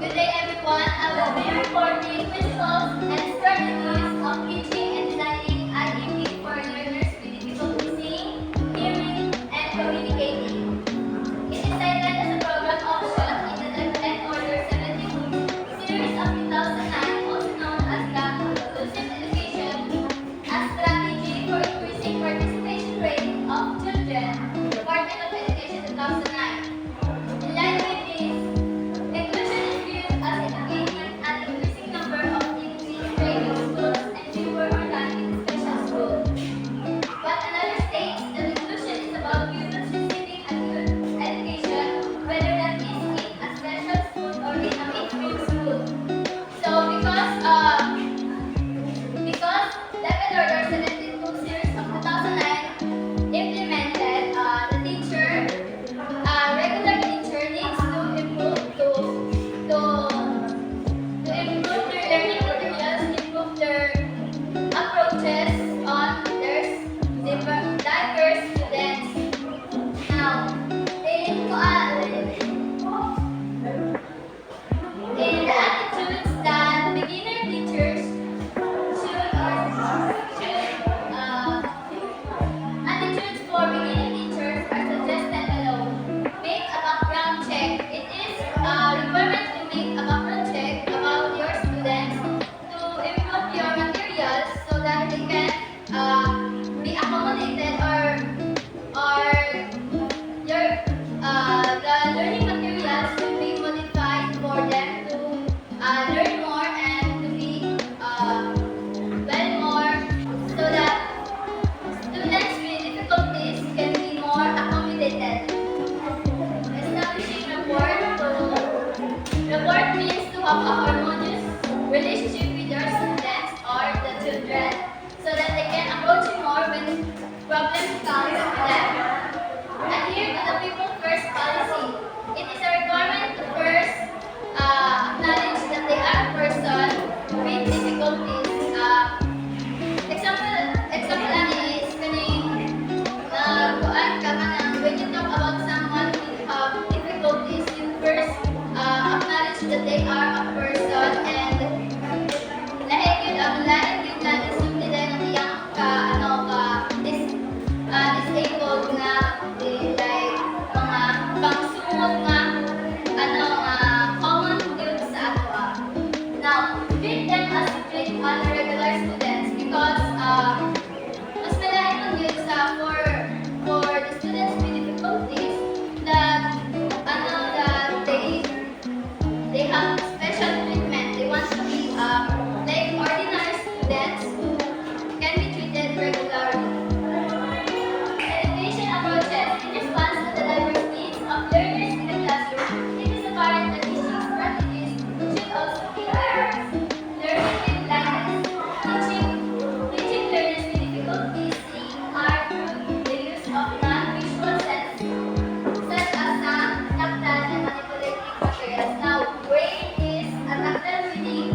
Good day everyone. I will be reporting results and strategies of teaching and designing IEP for learners with difficulty seeing, hearing, and communicating. It is cited as a program option in the Deaf Order 72 series of 2009, also known as the Inclusive Education, a strategy for increasing participation rate of children, Department of Education 2009. In line with this, inclusion is viewed as educating an increasing number of English training schools and fewer organic special schools. But another states that inclusion is about pupils receiving a good education, whether that is in a special school or in a mainstream school. So because Level Order 72 series of 2009 implemented the teacher regular teacher needs to improve to improve their learning materials, improve their approaches on their diverse students. Now, in the attitudes that beginner teachers should attitudes for beginning teachers are suggested below. Make a background check. It is a requirement to make a background check about your students to improve your materials so that they can be accommodated or your the learning materials will be modified for them to learn more and to be well more so that students with difficulties can be more accommodated. Establishing rapport. Rapport means to have a harmonious relationship with your students or the children so that they can approach you more when problems come to them. Adhere to the people first policy. It is a requirement to first acknowledge that they are a person with difficulties. Example is kaning kuan ka man when you talk about someone who have difficulties, you first acknowledge that they are a person and lahi gyud ang lain gyud na isulti dahil ang iyang disabled nga like mga pangsumot nga common yun sa ato. Now, treat them as you treat other regular students because mas malain nun yun for the students with difficulties that they have special treatment. They want to be like ordinary students who can be treated regularly. Education approaches. In response to the diverse needs of learners in the classroom, it is apparent that teaching strategies should also be diverse. Learning with blindness. Teaching learners with difficulties seeing are through the use of non-visual senses, such as sound, tactile, and manipulating materials. Now, braille is a tactile reading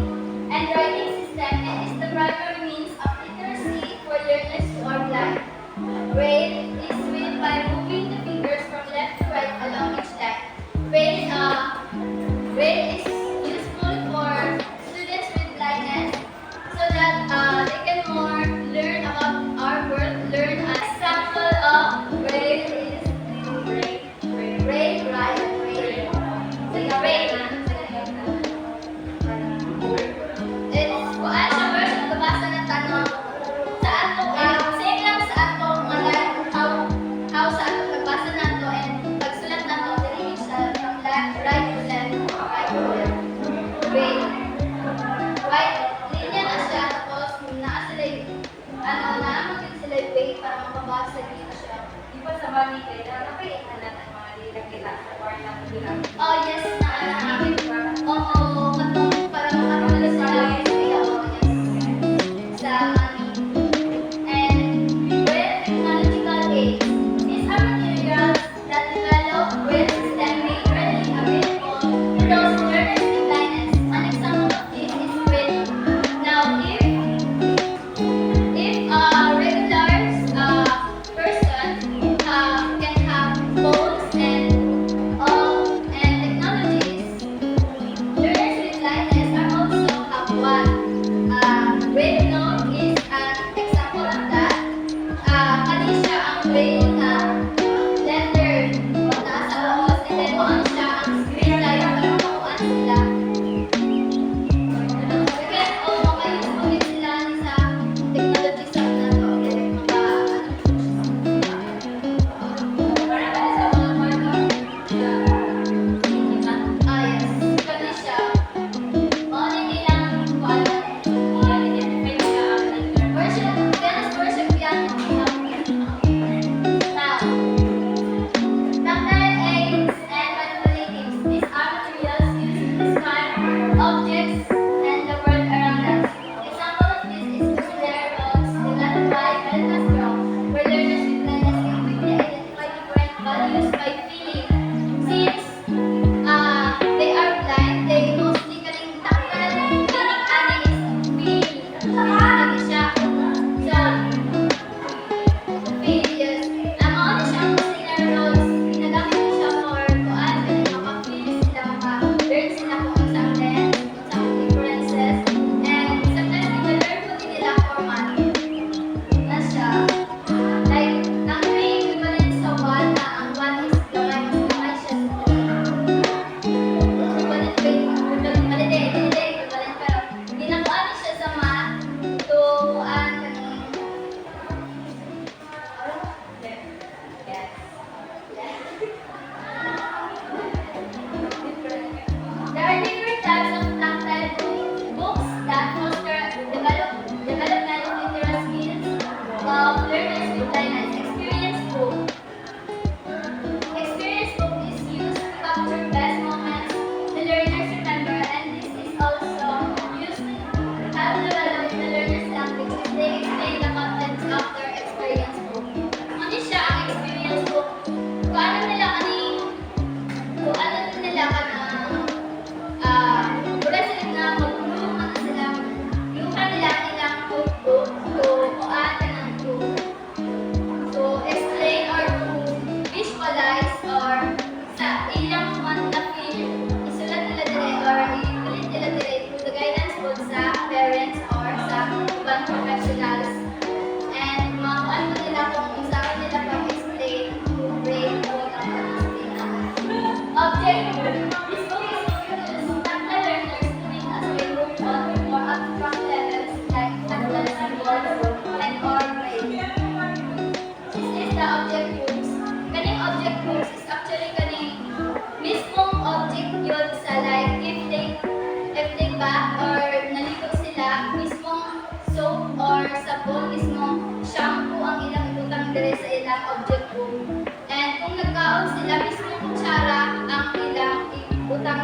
and writing system and is the primary means of literacy for learners who are blind. Braille is read by moving the fingers from left to right along each line. Braille is useful for students with blindness so that they can more learn about our world, learn an example of Braille is Braille, right? Braille. Sige, Braille. It's kuan siya first nagbabasa ng tanong sa ato same lang sa ato mga how sa ato nagbasa nato and pagsulat nato dili sa from left right to left Braille. Right, linya na siya tapos naa sila naamagin sila yung way para makabasa dito siya. Di ba sa bani kay napay natin mga dila sa kwarta mo dila. Oh yes, namin. Oo, katong para makakala sa sa amin. And with technological aids, these are materials that develop with STEM made readily available to those learners with blindness. An example of this is with now if a regular person can have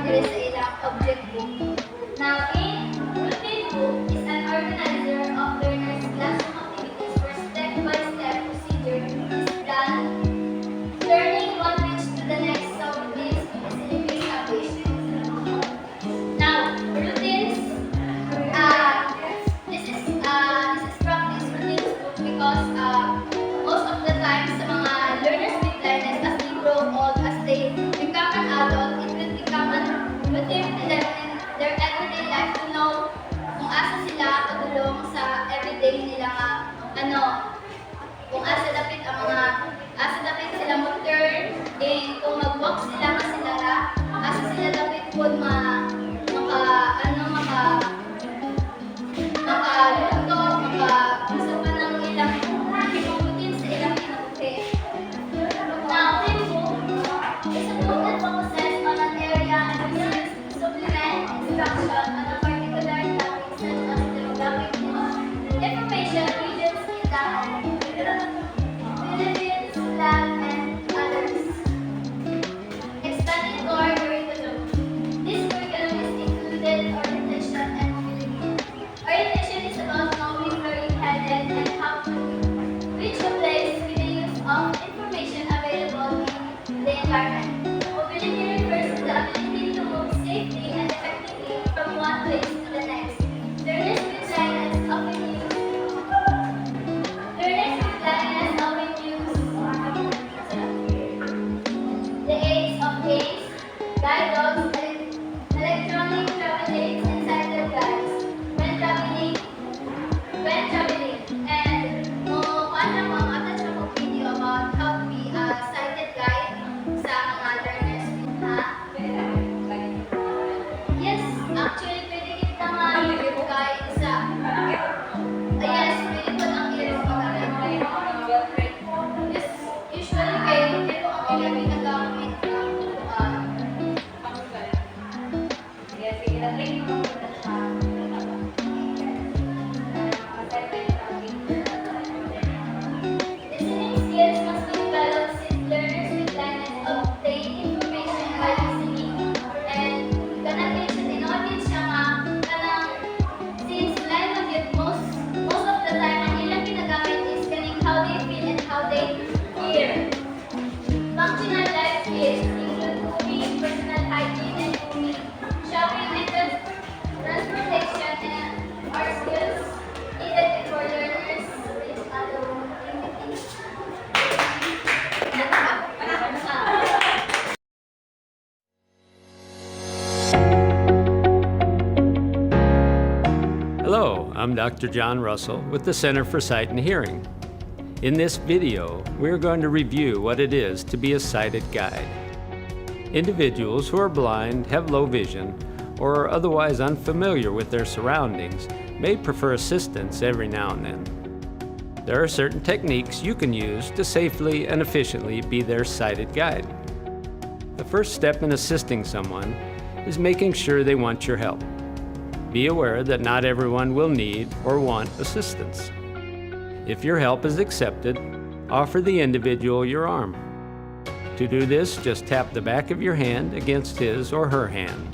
diri sa ilang objective. Now, routine book is an organizer of learners' classroom activities where step-by-step procedure is done, turning one page to the next so routines to facilitate a page. Now, routines, this is practice routines book because most of the time sa mga learners with blindness as they grow old, as they become an adult, it will become a routine to them in their everyday life to know kung asa sila kadulong sa everyday nila kung asa dapat sila mag-turn, kung mag-walk sila nga sila asa sila dapat po makaluluto, makakusapan ng ilang routine sa ilang kinabuhi. Now, tempo is a book that focuses on an area and uses to supplement instruction on a particular topic such as demographic news, information, regions, Philippines, flag, and others. Expanded core curriculum. This curriculum is included orientation and mobility. Orientation is about knowing where you're headed and how to reach a place with the use of information available in the environment. Mobility refers to the ability to move safely and effectively from one place to the next. Learners with blindness often use the aids of aids, guide dogs, electronic travel aids, and sighted guides when traveling. And paano mo attach ako video about how to be a sighted guide sa mga learners Yes, actually pwede kita guide sa yes, pwede po ang Yes, usually ito ang ginagamit ng listening skills must be developed since learners with blindness obtain information by listening and kanang tinawagin siya kanang since blind man yun, most of the time ang ilang ginagamit is kaning how they feel and how they hear. Functional life skills include cooking, personal hygiene and cooking, shopping and transportation and are skills needed for learners with other limitations. Hello, I'm Dr. John Russell with the Center for Sight and Hearing. In this video, we're going to review what it is to be a sighted guide. Individuals who are blind, have low vision, or are otherwise unfamiliar with their surroundings may prefer assistance every now and then. There are certain techniques you can use to safely and efficiently be their sighted guide. The first step in assisting someone is making sure they want your help. Be aware that not everyone will need or want assistance. If your help is accepted, offer the individual your arm. To do this, just tap the back of your hand against his or her hand.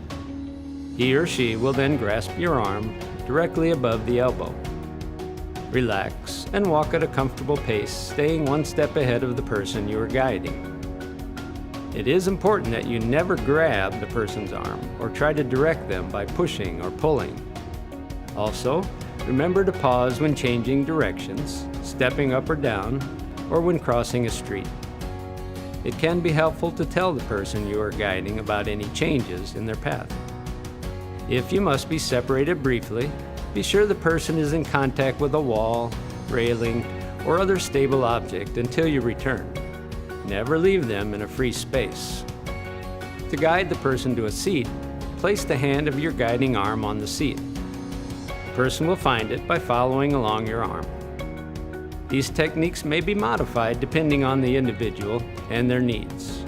He or she will then grasp your arm directly above the elbow. Relax and walk at a comfortable pace, staying one step ahead of the person you are guiding. It is important that you never grab the person's arm or try to direct them by pushing or pulling. Also, remember to pause when changing directions, stepping up or down, or when crossing a street. It can be helpful to tell the person you are guiding about any changes in their path. If you must be separated briefly, be sure the person is in contact with a wall, railing, or other stable object until you return. Never leave them in a free space. To guide the person to a seat, place the hand of your guiding arm on the seat. The person will find it by following along your arm. These techniques may be modified depending on the individual and their needs.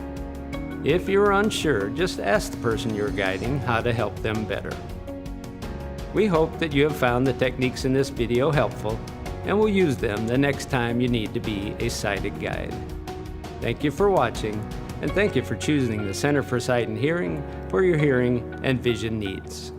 If you're unsure, just ask the person you're guiding how to help them better. We hope that you have found the techniques in this video helpful and will use them the next time you need to be a sighted guide. Thank you for watching, and thank you for choosing the Center for Sight and Hearing for your hearing and vision needs.